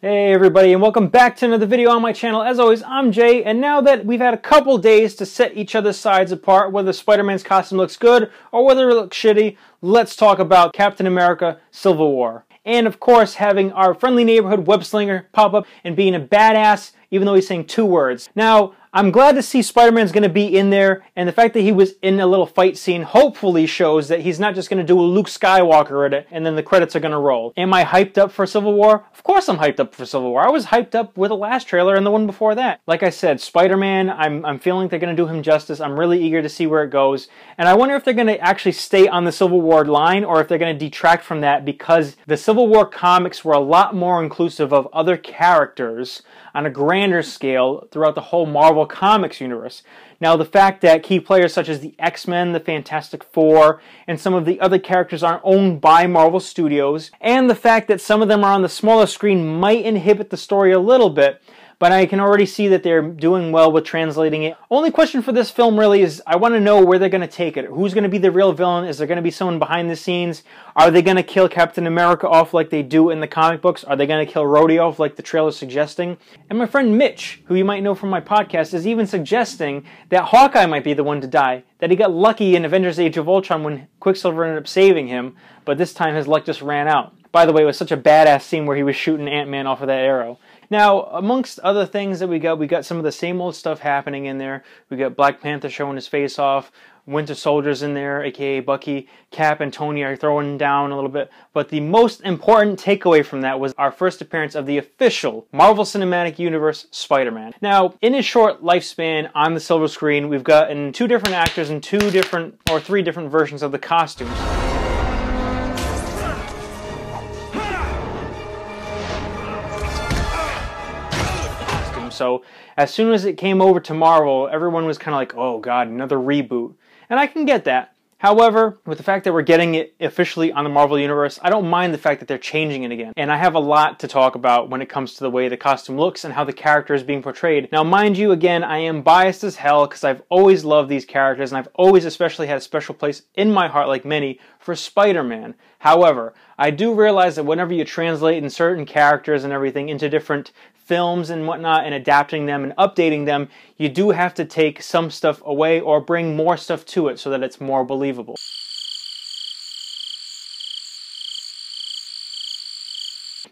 Hey everybody, and welcome back to another video on my channel. As always, I'm Jay, and now that we've had a couple days to set each other's sides apart, whether Spider-Man's costume looks good or whether it looks shitty, let's talk about Captain America Civil War. And of course, having our friendly neighborhood web slinger pop up and being a badass, even though he's saying 2 words. Now, I'm glad to see Spider-Man's going to be in there, and the fact that he was in a little fight scene hopefully shows that he's not just going to do a Luke Skywalker at it, and then the credits are going to roll. Am I hyped up for Civil War? Of course I'm hyped up for Civil War. I was hyped up with the last trailer and the one before that. Like I said, Spider-Man, I'm feeling they're going to do him justice. I'm really eager to see where it goes, and I wonder if they're going to actually stay on the Civil War line, or if they're going to detract from that, because the Civil War comics were a lot more inclusive of other characters on a grander scale throughout the whole Marvel Comics universe. Now, the fact that key players such as the X-Men, the Fantastic Four, and some of the other characters aren't owned by Marvel Studios, and the fact that some of them are on the smaller screen might inhibit the story a little bit, but I can already see that they're doing well with translating it. Only question for this film really is, I want to know where they're going to take it. Who's going to be the real villain? Is there going to be someone behind the scenes? Are they going to kill Captain America off like they do in the comic books? Are they going to kill Rhodey off like the trailer's suggesting? And my friend Mitch, who you might know from my podcast, is even suggesting that Hawkeye might be the one to die. That he got lucky in Avengers Age of Ultron when Quicksilver ended up saving him, but this time his luck just ran out. By the way, it was such a badass scene where he was shooting Ant-Man off of that arrow. Now, amongst other things that we got some of the same old stuff happening in there. We got Black Panther showing his face off, Winter Soldier's in there, aka Bucky, Cap and Tony are throwing down a little bit. But the most important takeaway from that was our first appearance of the official Marvel Cinematic Universe Spider-Man. Now, in his short lifespan on the silver screen, we've gotten 2 different actors and 3 different versions of the costumes. So as soon as it came over to Marvel, everyone was kind of like, oh god, another reboot. And I can get that. However, with the fact that we're getting it officially on the Marvel Universe, I don't mind the fact that they're changing it again. And I have a lot to talk about when it comes to the way the costume looks and how the character is being portrayed. Now, mind you, again, I am biased as hell because I've always loved these characters, and I've always especially had a special place in my heart, like many, for Spider-Man. However, I do realize that whenever you translate in certain characters and everything into different films and whatnot, and adapting them and updating them, you do have to take some stuff away or bring more stuff to it so that it's more believable.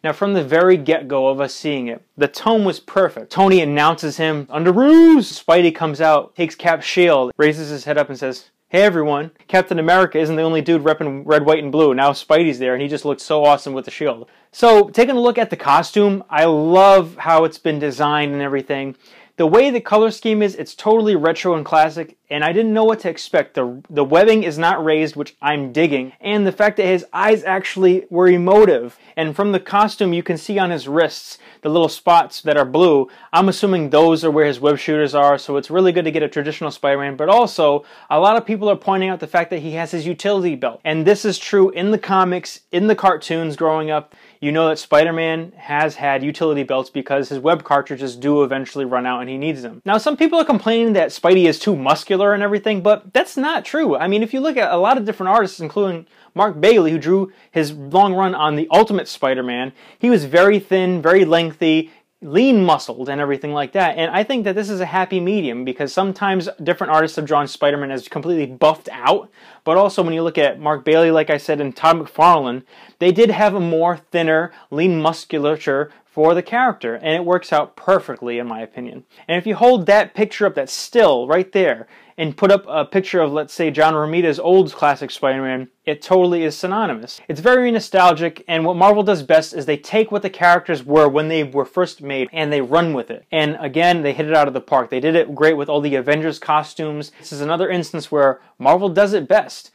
Now, from the very get-go of us seeing it, the tone was perfect. Tony announces him under ruse. Spidey comes out, takes Cap's shield, raises his head up and says, "Hey everyone, Captain America isn't the only dude repping red, white, and blue. Now Spidey's there, and he just looks so awesome with the shield." So, taking a look at the costume, I love how it's been designed and everything. The way the color scheme is, it's totally retro and classic, and I didn't know what to expect. The webbing is not raised, which I'm digging, and the fact that his eyes actually were emotive. And from the costume, you can see on his wrists the little spots that are blue. I'm assuming those are where his web shooters are, so it's really good to get a traditional Spider-Man, but also, a lot of people are pointing out the fact that he has his utility belt. And this is true in the comics, in the cartoons growing up. You know that Spider-Man has had utility belts because his web cartridges do eventually run out and he needs them. Now, some people are complaining that Spidey is too muscular and everything, but that's not true. I mean, if you look at a lot of different artists, including Mark Bailey, who drew his long run on the Ultimate Spider-Man, he was very thin, very lengthy, lean muscled and everything like that. And I think that this is a happy medium, because sometimes different artists have drawn Spider-Man as completely buffed out, but also when you look at Mark Bailey, like I said, and Todd McFarlane, they did have a more thinner, lean musculature for the character, and it works out perfectly in my opinion. And if you hold that picture up, that's still right there, and put up a picture of, let's say, John Romita's old classic Spider-Man, it totally is synonymous. It's very nostalgic, and what Marvel does best is they take what the characters were when they were first made, and they run with it. And again, they hit it out of the park. They did it great with all the Avengers costumes. This is another instance where Marvel does it best.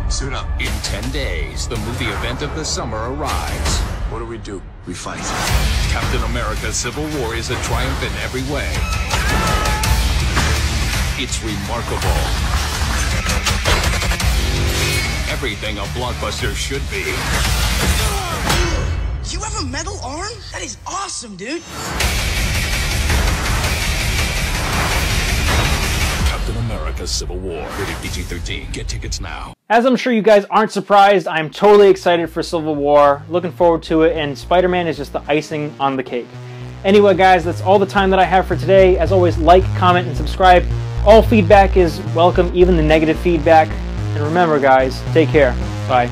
Suit up. In 10 days, the movie event of the summer arrives. What do? We fight. Captain America Civil War is a triumph in every way. It's remarkable. Everything a blockbuster should be. You have a metal arm? That is awesome, dude. Captain America America Civil War. Rated PG-13. Get tickets now. As I'm sure you guys aren't surprised, I'm totally excited for Civil War. Looking forward to it, and Spider-Man is just the icing on the cake. Anyway, guys, that's all the time that I have for today. As always, like, comment, and subscribe. All feedback is welcome, even the negative feedback. And remember, guys, take care. Bye.